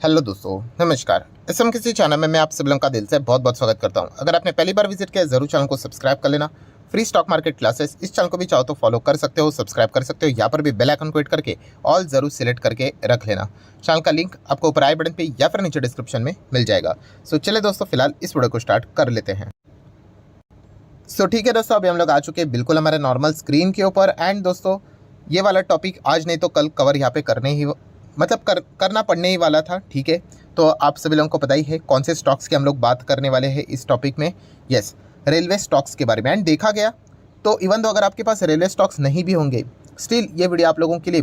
Hello दोस्तों, नमस्कार। SM किसी चैनल में मैं आप सभी लोगों का दिल से बहुत बहुत स्वागत करता हूं। अगर आपने पहली बार विजिट किया जरूर चैनल को सब्सक्राइब कर लेना। फ्री स्टॉक मार्केट क्लासेस इस चैनल को भी चाहो तो फॉलो कर सकते हो, सब्सक्राइब कर सकते हो। यहाँ पर भी बेल आइकन को हिट करके ऑल जरूर सिलेक्ट करके रख लेना। चैनल का लिंक आपको ऊपर आई बटन पर या फिर नीचे डिस्क्रिप्शन में मिल जाएगा। सो चले दोस्तों, फिलहाल इस वीडियो को स्टार्ट कर लेते हैं। सो ठीक है दोस्तों, अभी हम लोग आ चुके हैं बिल्कुल हमारे नॉर्मल स्क्रीन के ऊपर। एंड दोस्तों, ये वाला टॉपिक आज नहीं तो कल कवर यहाँ पे करने ही करना पड़ने ही वाला था। ठीक है, तो आप सभी लोगों को पता ही है कौन से स्टॉक्स की हम लोग बात करने वाले हैं इस टॉपिक में। यस, रेलवे स्टॉक्स के बारे में। एंड देखा गया तो इवन तो अगर आपके पास रेलवे स्टॉक्स नहीं भी होंगे, स्टिल ये वीडियो आप लोगों के लिए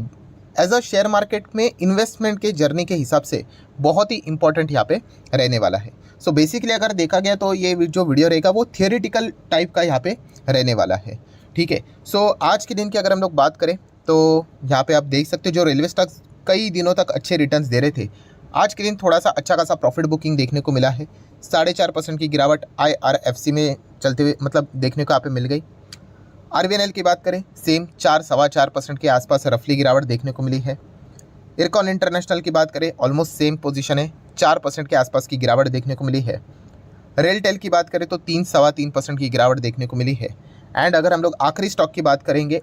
एज अ शेयर मार्केट में इन्वेस्टमेंट के जर्नी के हिसाब से बहुत ही इंपॉर्टेंट यहाँ पे रहने वाला है। सो बेसिकली अगर देखा गया तो ये जो वीडियो रहेगा वो थियोरेटिकल टाइप का यहाँ पे रहने वाला है। ठीक है, सो आज के दिन की अगर हम लोग बात करें तो यहाँ पे आप देख सकते हो जो रेलवे स्टॉक्स कई दिनों तक अच्छे रिटर्न्स दे रहे थे, आज के दिन थोड़ा सा अच्छा खासा प्रॉफिट बुकिंग देखने को मिला है। 4.5% की गिरावट IRFC में चलते हुए देखने को यहाँ पे मिल गई। RVNL की बात करें, सेम 4-4.25% के आसपास रफली गिरावट देखने को मिली है। इरकॉन इंटरनेशनल की बात करें, ऑलमोस्ट सेम पोजीशन है, 4% के आसपास की गिरावट देखने को मिली है। रेलटेल की बात करें तो 3-3.25% की गिरावट देखने को मिली है। एंड अगर हम लोग आखिरी स्टॉक की बात करेंगे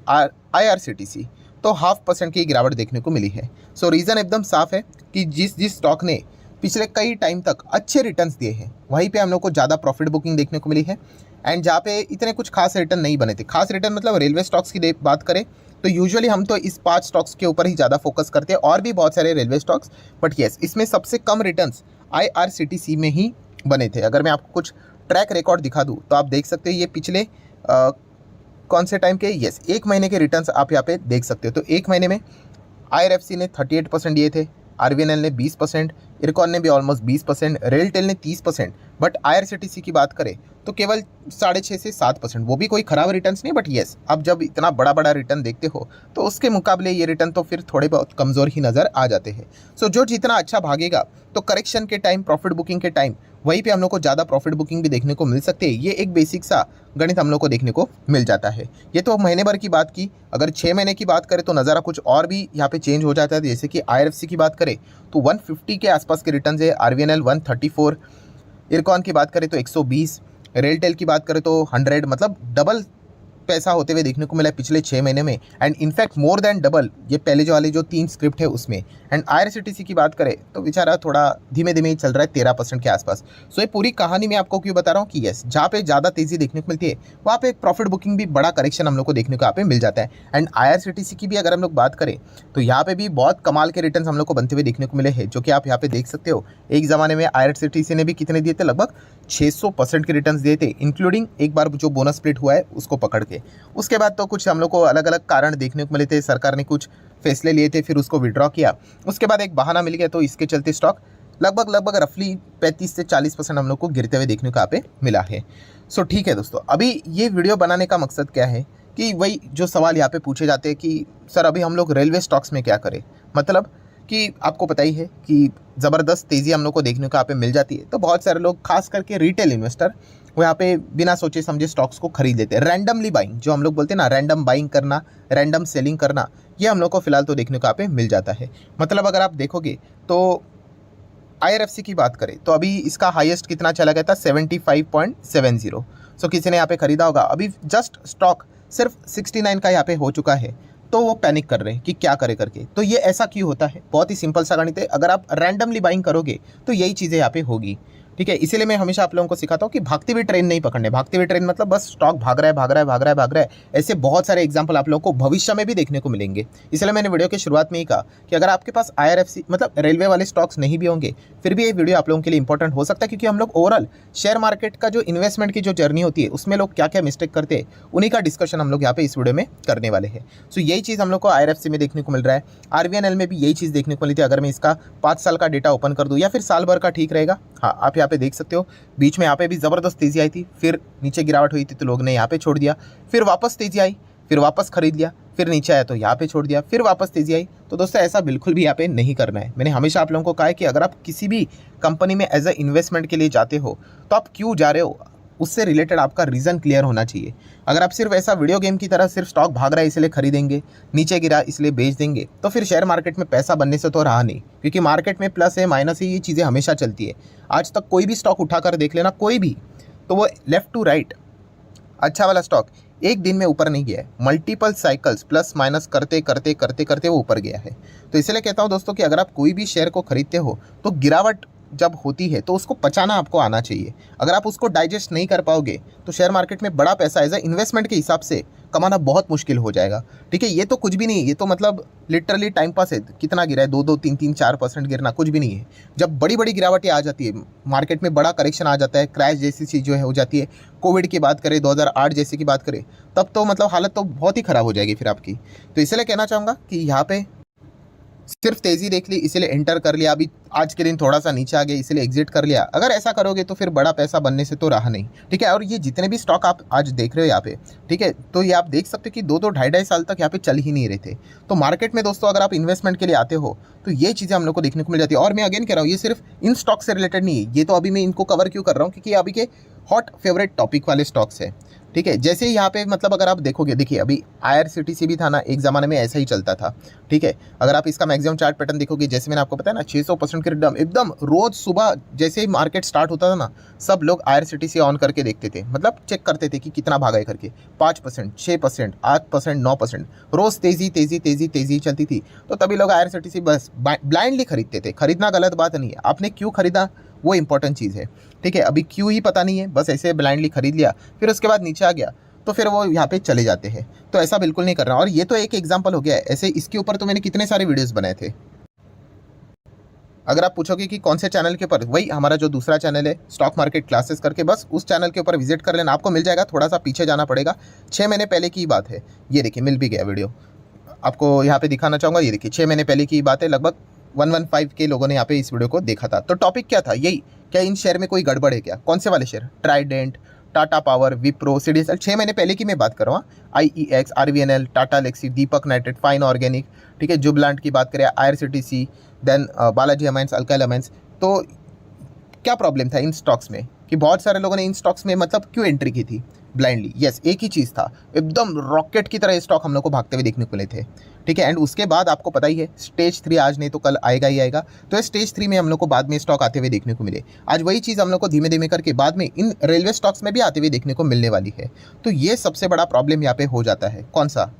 IRCTC, तो 0.5% की गिरावट देखने को मिली है। सो रीज़न एकदम साफ है कि जिस स्टॉक ने पिछले कई टाइम तक अच्छे रिटर्न्स दिए हैं वहीं पे हम लोग को ज़्यादा प्रॉफिट बुकिंग देखने को मिली है। एंड जहाँ पे इतने कुछ खास रिटर्न नहीं बने थे, खास रिटर्न मतलब रेलवे स्टॉक्स की बात करें तो यूजुअली हम तो इस 5 स्टॉक्स के ऊपर ही ज़्यादा फोकस करते हैं, और भी बहुत सारे रेलवे स्टॉक्स, बट येस इसमें सबसे कम रिटर्न्स IRCTC में ही बने थे। अगर मैं आपको कुछ ट्रैक रिकॉर्ड दिखा दूँ तो आप देख सकते हो ये पिछले कौन से टाइम के, यस 1 महीने के रिटर्न्स आप यहाँ पे देख सकते हो। तो 1 महीने में IRFC ने 38% दिए थे, RVNL ने 20%, इरकॉन ने भी ऑलमोस्ट 20%, रेलटेल ने 30%, बट IRCTC की बात करें तो केवल 6.5 से 7%। वो भी कोई ख़राब रिटर्न्स नहीं, बट येस अब जब इतना बड़ा बड़ा रिटर्न देखते हो तो उसके मुकाबले ये रिटर्न तो फिर थोड़े बहुत कमज़ोर ही नज़र आ जाते हैं। सो जो जितना अच्छा भागेगा तो करेक्शन के टाइम, प्रॉफिट बुकिंग के टाइम वहीं पे हम लोग को ज़्यादा प्रॉफिट बुकिंग भी देखने को मिल सकते हैं। ये एक बेसिक सा गणित हम लोग को देखने को मिल जाता है। ये तो महीने भर की बात की, अगर 6 महीने की बात करें तो नज़ारा कुछ और भी यहाँ पे चेंज हो जाता है। जैसे कि IRFC की बात करें तो 150 के आसपास के रिटर्न है, RVNL 134, इरकॉन की बात करें तो 120, रेलटेल की बात करें तो 100, मतलब डबल पैसा होते हुए देखने को मिला है पिछले 6 महीने में। And in fact more than double ये पहले जो वाली जो 3 स्क्रिप्ट है उसमें। एंड IRCTC की बात करें तो बेचारा थोड़ा धीमे धीमे ही चल रहा है 13% के आसपास। सो ये पूरी कहानी मैं आपको क्यों बता रहा हूँ कि यस जहाँ पे ज़्यादा तेज़ी देखने को मिलती है वहाँ पे प्रॉफिट बुकिंग भी बड़ा करेक्शन हम लोग को देखने को यहाँ पे मिल जाता है। एंड IRCTC की भी अगर हम लोग बात करें तो यहाँ पे भी बहुत कमाल के रिटर्न हम लोग को बनते हुए देखने को मिले हैं, जो कि आप यहाँ पे देख सकते हो। एक ज़माने में IRCTC ने भी कितने दिए थे, लगभग 600% के रिटर्न्स दिए थे, इंक्लूडिंग एक बार जो बोनस स्प्लिट हुआ है उसको पकड़ के। उसके बाद तो कुछ हम लोग को अलग अलग कारण देखने को मिले थे, सरकार ने कुछ फैसले लिए थे, फिर उसको विड्रॉ किया, उसके बाद एक बहाना मिल गया, तो इसके चलते स्टॉक लगभग रफली 35 से 40% हम लोग को गिरते हुए देखने को यहाँ पे मिला है। सो ठीक है दोस्तों, अभी ये वीडियो बनाने का मकसद क्या है कि वही जो सवाल यहाँ पे पूछे जाते हैं कि सर अभी हम लोग रेलवे स्टॉक्स में क्या करें, मतलब कि आपको पता ही है कि ज़बरदस्त तेज़ी हम लोग को देखने को यहाँ पे मिल जाती है। तो बहुत सारे लोग, खास करके रिटेल इन्वेस्टर, वो यहाँ पे बिना सोचे समझे स्टॉक्स को खरीद लेते हैं। रैंडमली बाइंग जो हम लोग बोलते हैं ना, रैंडम बाइंग करना, रैंडम सेलिंग करना, ये हम लोग को फिलहाल तो देखने को यहाँ पे मिल जाता है। मतलब अगर आप देखोगे तो IRFC की बात करें तो अभी इसका हाईएस्ट कितना चला गया था, 75.70। सो किसी ने यहाँ पे खरीदा होगा, अभी जस्ट स्टॉक सिर्फ 69 का यहाँ पे हो चुका है, तो वो पैनिक कर रहे हैं कि क्या करे करके। तो ये ऐसा क्यों होता है, बहुत ही सिंपल सा गणित है। अगर आप रैंडमली बाइंग करोगे तो यही चीज़ें यहाँ पे होगी। ठीक है, इसीलिए मैं हमेशा आप लोगों को सिखाता हूँ कि भागती हुई ट्रेन नहीं पकड़ने। भागती हुई ट्रेन मतलब बस स्टॉक भाग रहा है। ऐसे बहुत सारे एग्जाम्पल आप लोगों को भविष्य में भी देखने को मिलेंगे। इसलिए मैंने वीडियो की शुरुआत में ही कहा कि अगर आपके पास IRFC मतलब रेलवे वाले स्टॉक्स नहीं भी होंगे, फिर भी ये वीडियो आप लोगों के लिए इंपॉर्टेंट हो सकता है, क्योंकि हम लोग ओवरऑल शेयर मार्केट का जो इन्वेस्टमेंट की जो जर्नी होती है उसमें लोग क्या क्या मिस्टेक करते हैं उन्हीं का डिस्कशन हम लोग यहाँ पे इस वीडियो में करने वाले हैं। सो यही चीज़ हम लोग को IRFC में देखने को मिल रहा है, RVNL में भी यही चीज़ देखने को मिली थी। अगर मैं इसका 5 साल का डेटा ओपन कर दूँ या फिर साल भर का ठीक रहेगा। हाँ, आप यहाँ पे देख सकते हो बीच में यहाँ पे भी ज़बरदस्त तेज़ी आई थी, फिर नीचे गिरावट हुई थी तो लोग ने यहाँ पे छोड़ दिया, फिर वापस तेज़ी आई, फिर वापस खरीद लिया, फिर नीचे आया तो यहाँ पे छोड़ दिया, फिर वापस तेज़ी आई। तो दोस्तों ऐसा बिल्कुल भी यहाँ पे नहीं करना है। मैंने हमेशा आप लोगों को कहा है कि अगर आप किसी भी कंपनी में एज अ इन्वेस्टमेंट के लिए जाते हो तो आप क्यों जा रहे हो, उससे रिलेटेड आपका रीज़न क्लियर होना चाहिए। अगर आप सिर्फ ऐसा वीडियो गेम की तरह सिर्फ स्टॉक भाग रहा है इसलिए खरीदेंगे, नीचे गिरा इसलिए बेच देंगे, तो फिर शेयर मार्केट में पैसा बनने से तो रहा नहीं, क्योंकि मार्केट में प्लस है माइनस है, ये चीज़ें हमेशा चलती है। आज तक कोई भी स्टॉक उठाकर देख लेना, कोई भी, तो वो लेफ्ट टू राइट अच्छा वाला स्टॉक एक दिन में ऊपर नहीं गया है, मल्टीपल साइकिल्स प्लस माइनस करते करते करते करते वो ऊपर गया है। तो इसलिए कहता हूँ दोस्तों कि अगर आप कोई भी शेयर को खरीदते हो तो गिरावट जब होती है तो उसको पचाना आपको आना चाहिए। अगर आप उसको डाइजेस्ट नहीं कर पाओगे तो शेयर मार्केट में बड़ा पैसा एज अ इन्वेस्टमेंट के हिसाब से कमाना बहुत मुश्किल हो जाएगा। ठीक है, ये तो कुछ भी नहीं है, ये तो मतलब लिटरली टाइम पास है। कितना गिरा है, 2-3-4% गिरना कुछ भी नहीं है। जब बड़ी बड़ी गिरावटें आ जाती है, मार्केट में बड़ा करेक्शन आ जाता है, क्रैश जैसी चीज़ जो है हो जाती है, कोविड की बात करें, 2008 जैसे की बात करें, तब तो मतलब हालत तो बहुत ही ख़राब हो जाएगी फिर आपकी। तो इसलिए कहना चाहूँगा कि यहाँ पे सिर्फ तेज़ी देख ली इसलिए एंटर कर लिया, अभी आज के दिन थोड़ा सा नीचे आ गया इसलिए एग्जिट कर लिया, अगर ऐसा करोगे तो फिर बड़ा पैसा बनने से तो रहा नहीं। ठीक है, और ये जितने भी स्टॉक आप आज देख रहे हो यहाँ पे, ठीक है, तो ये आप देख सकते हो कि 2-2 ढाई साल तक यहाँ पे चल ही नहीं रहे थे। तो मार्केट में दोस्तों अगर आप इन्वेस्टमेंट के लिए आते हो तो ये चीज़ें हम लोग को देखने को मिल जाती है। और मैं अगेन कह रहा हूँ, ये सिर्फ इन स्टॉक से रिलेटेड नहीं है, ये तो अभी मैं इनको कवर क्यों कर रहा हूँ क्योंकि अभी के हॉट फेवरेट टॉपिक वाले स्टॉक्स है। ठीक है, जैसे यहाँ पे मतलब अगर आप देखोगे, देखिए अभी IRCTC भी था ना, एक ज़माने में ऐसा ही चलता था। ठीक है, अगर आप इसका मैक्सिमम चार्ट पैटर्न देखोगे, जैसे मैंने आपको बताया ना 600% के रिटर्न, एकदम रोज़ सुबह जैसे ही मार्केट स्टार्ट होता था ना, सब लोग IRCTC ऑन करके देखते थे, मतलब चेक करते थे कि कितना भागा है करके। 5%, 6%, 8%, 9%, रोज़ तेज़ी तेज़ी तेज़ी तेज़ी चलती थी। तो तभी लोग IRCTC बस ब्लाइंडली खरीदते थे। खरीदना गलत बात नहीं है, आपने क्यों खरीदा वो इंपॉर्टेंट चीज़ है। ठीक है, अभी क्यों ही पता नहीं है, बस ऐसे ब्लाइंडली खरीद लिया, फिर उसके बाद नीचे आ गया तो फिर वो यहाँ पे चले जाते हैं। तो ऐसा बिल्कुल नहीं करना। और ये तो एक एग्जांपल हो गया है, ऐसे इसके ऊपर तो मैंने कितने सारे वीडियोस बनाए थे। अगर आप पूछोगे कि कौन से चैनल के ऊपर, वही हमारा जो दूसरा चैनल है स्टॉक मार्केट क्लासेस करके, बस उस चैनल के ऊपर विजिट कर लेना, आपको मिल जाएगा। थोड़ा सा पीछे जाना पड़ेगा, 6 महीने पहले की बात है। ये देखिए मिल भी गया वीडियो, आपको यहाँ पे दिखाना चाहूँगा। ये देखिए 6 महीने पहले की बात है, लगभग 115 के लोगों ने यहाँ पे इस वीडियो को देखा था। तो टॉपिक क्या था, यही, क्या इन शेयर में कोई गड़बड़ है क्या? कौन से वाले share? Trident, Tata power, Wipro, CDSL, 6 महीने पहले की मैं बात कर रहा हूँ। IEX, RVNL, Tata Elxsi, Deepak nitrate, fine organic, ठीक है, जुबलांट की बात करें, IRCTC, then Balaji amines, alkyl amines. तो क्या प्रॉब्लम था इन स्टॉक्स में कि बहुत सारे लोगों ने इन स्टॉक्स में मतलब क्यों एंट्री की थी ब्लाइंडली? यस, एक ही चीज़ था, एकदम रॉकेट की तरह ये स्टॉक हम लोग को भागते हुए देखने को मिले थे। ठीक है, एंड उसके बाद आपको पता ही है स्टेज 3 आज नहीं तो कल आएगा ही आएगा। तो स्टेज 3 में हम लोग को बाद में स्टॉक आते हुए देखने को मिले। आज वही चीज़ हम लोग को धीमे धीमे करके बाद में इन रेलवे स्टॉक्स में भी आते हुए देखने को मिलने वाली है। तो ये सबसे बड़ा प्रॉब्लम यहाँ पे हो जाता है। कौन सा?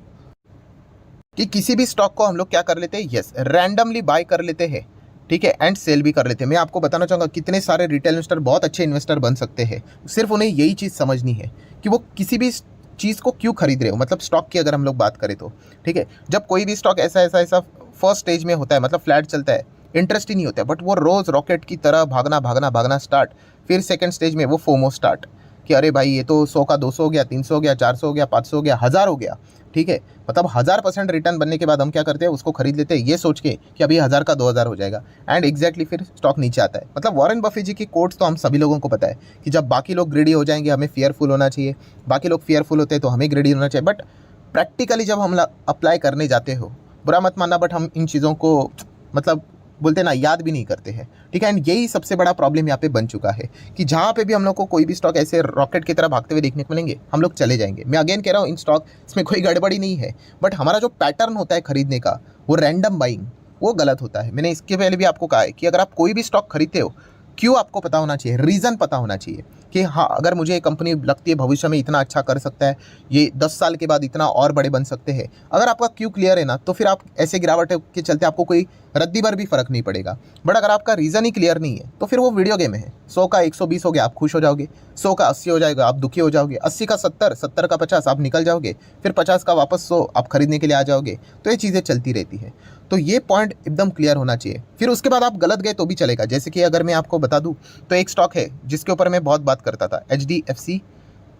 कि किसी भी स्टॉक को हम लोग क्या कर लेते हैं, यस, रैंडमली बाय कर लेते हैं। ठीक है, एंड सेल भी कर लेते हैं। मैं आपको बताना चाहूँगा कितने सारे रिटेल इन्वेस्टर बहुत अच्छे इन्वेस्टर बन सकते हैं, सिर्फ उन्हें यही चीज़ समझनी है कि वो किसी भी चीज़ को क्यों खरीद रहे हो। मतलब स्टॉक की अगर हम लोग बात करें तो ठीक है, जब कोई भी स्टॉक ऐसा फर्स्ट स्टेज में होता है, मतलब फ्लैट चलता है, इंटरेस्ट ही नहीं होता है, बट वो रोज़ रॉकेट की तरह भागना भागना भागना स्टार्ट, फिर सेकेंड स्टेज में वो फोमो स्टार्ट कि अरे भाई ये तो 100 का 200 हो गया, 300 हो गया, 400 हो गया, 500 हो गया, 1000 हो गया। ठीक है, मतलब 1000% रिटर्न बनने के बाद हम क्या करते हैं, उसको खरीद लेते हैं ये सोच के कि अभी 1000 का 2000 हो जाएगा, एंड एग्जैक्टली फिर स्टॉक नीचे आता है। मतलब वॉरेन बफे जी की कोट्स तो हम सभी लोगों को पता है कि जब बाकी लोग ग्रेडी हो जाएंगे हमें फियरफुल होना चाहिए, बाकी लोग फियरफुल होते हैं तो हमें ग्रेडी होना चाहिए। बट प्रैक्टिकली जब हम अप्लाई करने जाते हो, बुरा मत मानना, बट हम इन चीज़ों को मतलब बोलते ना याद भी नहीं करते हैं। ठीक है, एंड यही सबसे बड़ा प्रॉब्लम यहाँ पे बन चुका है कि जहाँ पे भी हम लोग को कोई भी स्टॉक ऐसे रॉकेट की तरह भागते हुए देखने को मिलेंगे, हम लोग चले जाएंगे। मैं अगेन कह रहा हूँ, इन स्टॉक इसमें कोई गड़बड़ी नहीं है, बट हमारा जो पैटर्न होता है खरीदने का, वो रैंडम बाइंग, वो गलत होता है। मैंने इसके पहले भी आपको कहा है कि अगर आप कोई भी स्टॉक खरीदते हो, क्यों आपको पता होना चाहिए, रीज़न पता होना चाहिए कि हाँ, अगर मुझे ये कंपनी लगती है भविष्य में इतना अच्छा कर सकता है, ये 10 साल के बाद इतना और बड़े बन सकते हैं, अगर आपका क्यों क्लियर है ना, तो फिर आप ऐसे गिरावट के चलते आपको कोई रद्दी भर भी फर्क नहीं पड़ेगा। बट अगर आपका रीज़न ही क्लियर नहीं है तो फिर वो वीडियो गेम है। 100 का 120 हो गया आप खुश हो जाओगे, 100 का 80 हो जाएगा आप दुखी हो जाओगे, 80 का 70, 70 का 50 आप निकल जाओगे, फिर 50 का वापस 100 आप खरीदने के लिए आ जाओगे। तो ये चीज़ें चलती रहती है। तो ये पॉइंट एकदम क्लियर होना चाहिए। फिर उसके बाद आप गलत गए तो भी चलेगा। जैसे कि अगर मैं आपको बता दूं तो एक स्टॉक है जिसके ऊपर मैं बहुत बात करता था, HDFC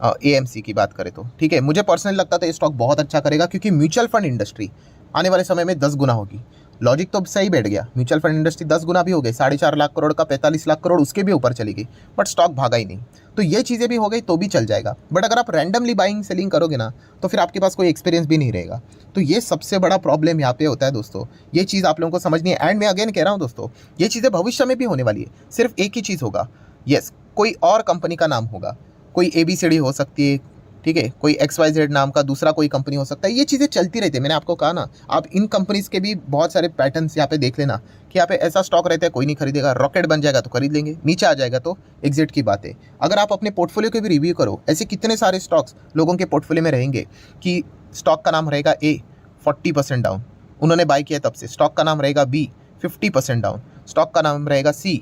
AMC की बात करें तो ठीक है, मुझे पर्सनली लगता था ये स्टॉक बहुत अच्छा करेगा क्योंकि म्यूचुअल फंड इंडस्ट्री आने वाले समय में 10 गुना होगी। लॉजिक तो सही बैठ गया, म्यूचुअल फंड इंडस्ट्री 10 गुना भी हो गई, 4.5 लाख करोड़ का 45 लाख करोड़ उसके भी ऊपर चली गई, बट स्टॉक भागा ही नहीं। तो ये चीज़ें भी हो गई तो भी चल जाएगा। बट अगर आप रैंडमली बाइंग सेलिंग करोगे ना, तो फिर आपके पास कोई एक्सपीरियंस भी नहीं रहेगा। तो ये सबसे बड़ा प्रॉब्लम यहाँ पे होता है दोस्तों। ये चीज़ आप लोगों को समझनी है। एंड मैं अगेन कह रहा हूँ दोस्तों, ये चीज़ें भविष्य में भी होने वाली है। सिर्फ एक ही चीज़ होगा, यस, कोई और कंपनी का नाम होगा, कोई ABCD हो सकती है, ठीक है, कोई XYZ नाम का दूसरा कोई कंपनी हो सकता है। ये चीज़ें चलती रहती है। मैंने आपको कहा ना, आप इन कंपनीज़ के भी बहुत सारे पैटर्न्स यहाँ पे देख लेना कि यहाँ पे ऐसा स्टॉक रहता है कोई नहीं खरीदेगा, रॉकेट बन जाएगा तो खरीद लेंगे, नीचे आ जाएगा तो एग्जिट की बात है। अगर आप अपने पोर्टफोलियो के भी रिव्यू करो, ऐसे कितने सारे स्टॉक्स लोगों के पोर्टफोलियो में रहेंगे कि स्टॉक का नाम रहेगा A 40% डाउन, उन्होंने बाय किया तब से। स्टॉक का नाम रहेगा B 50% डाउन, स्टॉक का नाम रहेगा C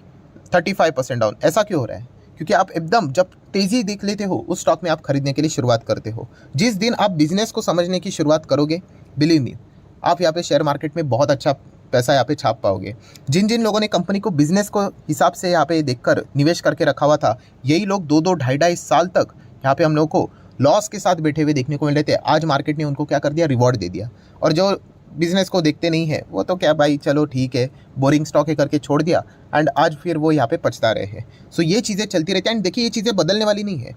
35% डाउन। ऐसा क्यों हो रहा है? क्योंकि आप एकदम जब तेज़ी देख लेते हो उस स्टॉक में आप खरीदने के लिए शुरुआत करते हो। जिस दिन आप बिजनेस को समझने की शुरुआत करोगे, बिलीव मी, आप यहाँ पे शेयर मार्केट में बहुत अच्छा पैसा यहाँ पे छाप पाओगे। जिन जिन लोगों ने कंपनी को बिजनेस को हिसाब से यहाँ पे देखकर निवेश करके रखा हुआ था, यही लोग 2-2 ढाई साल तक यहाँ पे हम लोग को लॉस के साथ बैठे हुए देखने को मिल रहे थे। आज मार्केट ने उनको क्या कर दिया, रिवॉर्ड दे दिया। और जो बिजनेस को देखते नहीं है वो तो क्या भाई चलो ठीक है, बोरिंग स्टॉक है करके छोड़ दिया, एंड आज फिर वो यहाँ पे पछता रहे हैं। सो ये चीज़ें चलती रहती हैं। एंड देखिए, ये चीज़ें बदलने वाली नहीं है,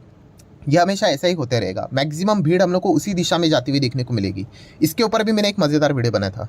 ये हमेशा ऐसा ही होते रहेगा। मैक्सिमम भीड़ हम लोग को उसी दिशा में जाती हुई देखने को मिलेगी। इसके ऊपर भी मैंने एक मज़ेदार वीडियो बनाया था।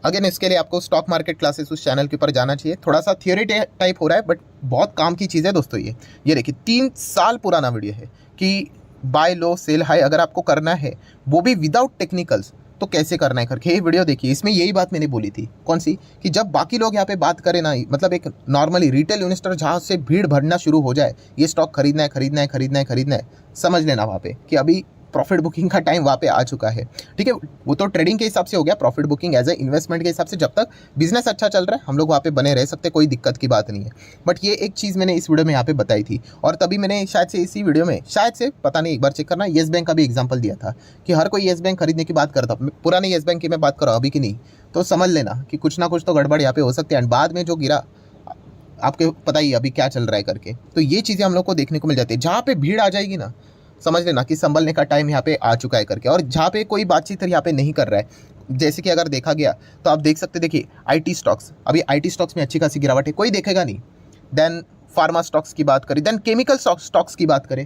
अगेन इसके लिए आपको स्टॉक मार्केट क्लासेस उस चैनल के ऊपर जाना चाहिए। थोड़ा सा थियोरी टाइप हो रहा है बट बहुत काम की चीज़ है दोस्तों। ये देखिए 3 साल पुराना वीडियो है कि बाय लो सेल हाई अगर आपको करना है, वो भी विदाउट टेक्निकल्स, तो कैसे करना है करके ये वीडियो देखिए। इसमें यही बात मैंने बोली थी, कौन सी, कि जब बाकी लोग यहाँ पे बात करें ना, मतलब एक नॉर्मली रिटेल इन्वेस्टर जहाँ से भीड़ भरना शुरू हो जाए, ये स्टॉक खरीदना है खरीदना है खरीदना है खरीदना है, समझ लेना वहाँ पे कि अभी प्रॉफिट बुकिंग का टाइम वहाँ पे आ चुका है। ठीक है, वो तो ट्रेडिंग के हिसाब से हो गया, profit booking as a investment के हिसाब से जब तक बिजनेस अच्छा चल रहा है हम लोग वहाँ पे बने रह सकते, कोई दिक्कत की बात नहीं है। बट ये एक चीज़ मैंने इस वीडियो में यहाँ पे बताई थी, और तभी मैंने शायद से इसी वीडियो में, शायद से पता नहीं, एक बार चेक करना, येस बैंक का भी एग्जाम्पल दिया था कि हर कोई येस बैंक खरीदने की बात करता। पुराने येस बैंक की मैं बात करूँ, अभी की नहीं, तो समझ लेना कि कुछ ना कुछ तो गड़बड़ यहाँ पे हो सकती है। एंड बाद में जो गिरा आपको पता ही अभी क्या चल रहा है करके। तो ये चीज़ें हम लोग को देखने को मिल जाती है। जहाँ पे भीड़ आ जाएगी ना, समझ लेना कि संभलने का टाइम यहाँ पे आ चुका है करके। और जहाँ पे कोई बातचीत यहाँ पे नहीं कर रहा है, जैसे कि अगर देखा गया तो आप देख सकते, देखिए IT स्टॉक्स, अभी IT स्टॉक्स में अच्छी खासी गिरावट है, कोई देखेगा नहीं। देन फार्मा स्टॉक्स की बात करें, देन केमिकल स्टॉक्स की बात करें,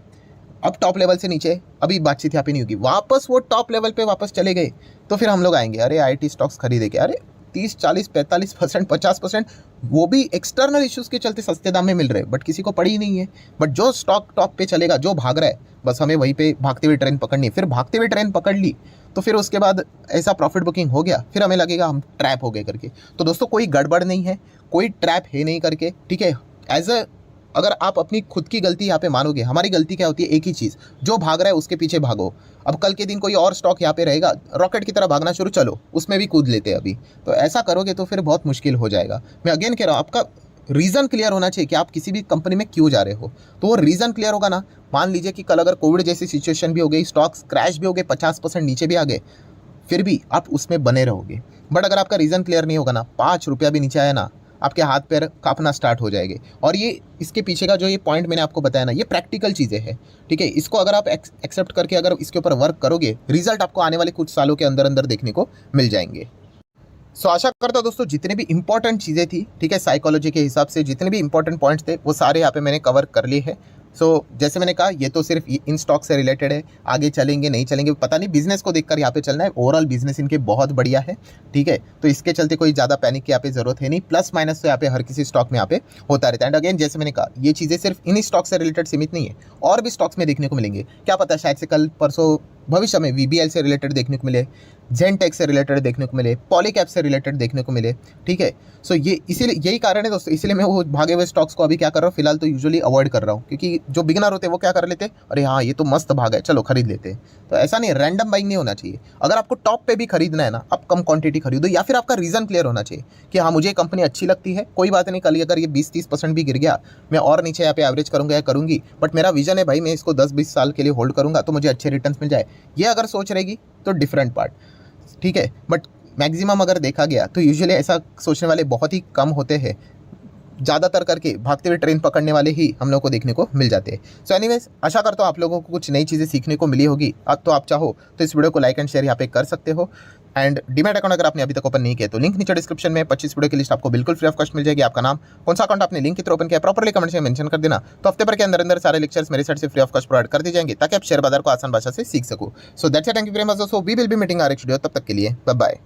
अब टॉप लेवल से नीचे अभी बातचीत यहाँ पे नहीं होगी, वापस वो टॉप लेवल पे वापस चले गए तो फिर हम लोग आएंगे, अरे IT स्टॉक्स खरीदेंगे, अरे 30, 40, 45%, 50%, वो भी एक्सटर्नल इश्यूज़ के चलते सस्ते दाम में मिल रहे हैं, बट किसी को पड़ी ही नहीं है। बट जो स्टॉक टॉप पे चलेगा, जो भाग रहा है, बस हमें वहीं पे भागते हुए ट्रेन पकड़नी है। फिर भागते हुए ट्रेन पकड़ ली तो फिर उसके बाद ऐसा प्रॉफिट बुकिंग हो गया, फिर हमें लगेगा हम ट्रैप हो गए करके। तो दोस्तों कोई गड़बड़ नहीं है, कोई ट्रैप है नहीं करके, ठीक है। अगर आप अपनी खुद की गलती यहाँ पे मानोगे, हमारी गलती क्या होती है, एक ही चीज़, जो भाग रहा है उसके पीछे भागो। अब कल के दिन कोई और स्टॉक यहाँ पे रहेगा, रॉकेट की तरह भागना शुरू, चलो उसमें भी कूद लेते हैं अभी। तो ऐसा करोगे तो फिर बहुत मुश्किल हो जाएगा। मैं अगेन कह रहा हूँ, आपका रीज़न क्लियर होना चाहिए कि आप किसी भी कंपनी में क्यों जा रहे हो। तो वो रीज़न क्लियर होगा ना, मान लीजिए कि कल अगर कोविड जैसी सिचुएशन भी हो गई, स्टॉक्स क्रैश भी हो गए, 50% नीचे भी आ गए, फिर भी आप उसमें बने रहोगे। बट अगर आपका रीज़न क्लियर नहीं होगा ना, 5 रुपया भी नीचे आया ना, आपके हाथ पैर कांपना स्टार्ट हो जाएंगे। और ये इसके पीछे का जो ये पॉइंट मैंने आपको बताया ना, ये प्रैक्टिकल चीज़ें हैं, ठीक है। इसको अगर आप एक्सेप्ट करके अगर इसके ऊपर वर्क करोगे, रिजल्ट आपको आने वाले कुछ सालों के अंदर अंदर देखने को मिल जाएंगे। सो आशा करता हूँ दोस्तों, जितने भी इंपॉर्टेंट चीज़ें थी, ठीक है, साइकोलॉजी के हिसाब से जितने भी इंपॉर्टेंट पॉइंट्स थे वो सारे यहाँ पे मैंने कवर कर लिए हैं। सो जैसे मैंने कहा, ये तो सिर्फ इन स्टॉक से रिलेटेड है, आगे चलेंगे नहीं चलेंगे पता नहीं, बिजनेस को देखकर यहाँ पे चलना है। ओवरऑल बिजनेस इनके बहुत बढ़िया है, ठीक है। तो इसके चलते कोई ज़्यादा पैनिक की यहाँ पे जरूरत है नहीं। प्लस माइनस तो यहाँ पे हर किसी स्टॉक में यहाँ पे होता रहता है। एंड अगेन जैसे मैंने कहा, ये चीज़ें सिर्फ इन स्टॉक से रिलेटेड सीमित नहीं है, और भी स्टॉक्स में देखने को मिलेंगे। क्या पता शायद से कल परसों भविष्य में VBL से रिलेटेड देखने को मिले, जेनटेक से रिलेटेड देखने को मिले, पॉलीकैप से रिलेटेड देखने को मिले, ठीक है। सो ये इसीलिए यही कारण है दोस्तों, इसीलिए मैं वो भागे हुए स्टॉक्स को अभी क्या कर रहा हूँ, फिलहाल तो यूजुअली अवॉइड कर रहा हूँ। क्योंकि जो बिगिनर होते हैं वो क्या कर लेते हैं, अरे हाँ ये तो मस्त भागा है, चलो खरीद लेते हैं। तो ऐसा नहीं, रैंडम बाइंग नहीं होना चाहिए। अगर आपको टॉप पे भी खरीदना है ना, आप कम क्वांटिटी खरीदो, या फिर आपका रीज़न क्लियर होना चाहिए कि हाँ मुझे कंपनी अच्छी लगती है, कोई बात नहीं, कल अगर ये 20-30% भी गिर गया, मैं और नीचे यहाँ पे एवरेज करूँगा या करूँगी, बट मेरा विजन है भाई मैं इसको 10-20 साल के लिए होल्ड करूँगा तो मुझे अच्छे रिटर्न्स मिल जाए। ये अगर सोच रहेगी तो डिफरेंट पार्ट, ठीक है। बट मैक्सिमम अगर देखा गया तो यूजुअली ऐसा सोचने वाले बहुत ही कम होते हैं। ज़्यादातर करके भागते हुए ट्रेन पकड़ने वाले ही हम लोग को देखने को मिल जाते हैं। सो एनीवेज, आशा करता हूँ आप लोगों को कुछ नई चीज़ें सीखने को मिली होगी। अब तो आप चाहो तो इस वीडियो को लाइक एंड शेयर यहाँ पे कर सकते हो। एंड डीमैट अकाउंट अगर आपने अभी तक ओपन नहीं किया तो लिंक नीचे डिस्क्रिप्शन में 25 वीडियो की लिस्ट आपको बिल्कुल फ्री ऑफ कॉस्ट मिल जाएगी। आपका नाम, कौन सा अकाउंट आपने लिंक की तरह ओपन किया, प्रॉपर्ली कमेंट में मेंशन कर देना। तो हफ्ते भर के अंदर अंदर सारे लेक्चर्स मेरे साइड से फ्री ऑफ कॉस्ट प्रोवाइड कर दी जाएंगे, ताकि आप शेयर बाजार को आसान भाषा से सीख सको। So that's it, thank you very much दोस्तों, we will be meeting our next video. तब तक के लिए बाय बाय।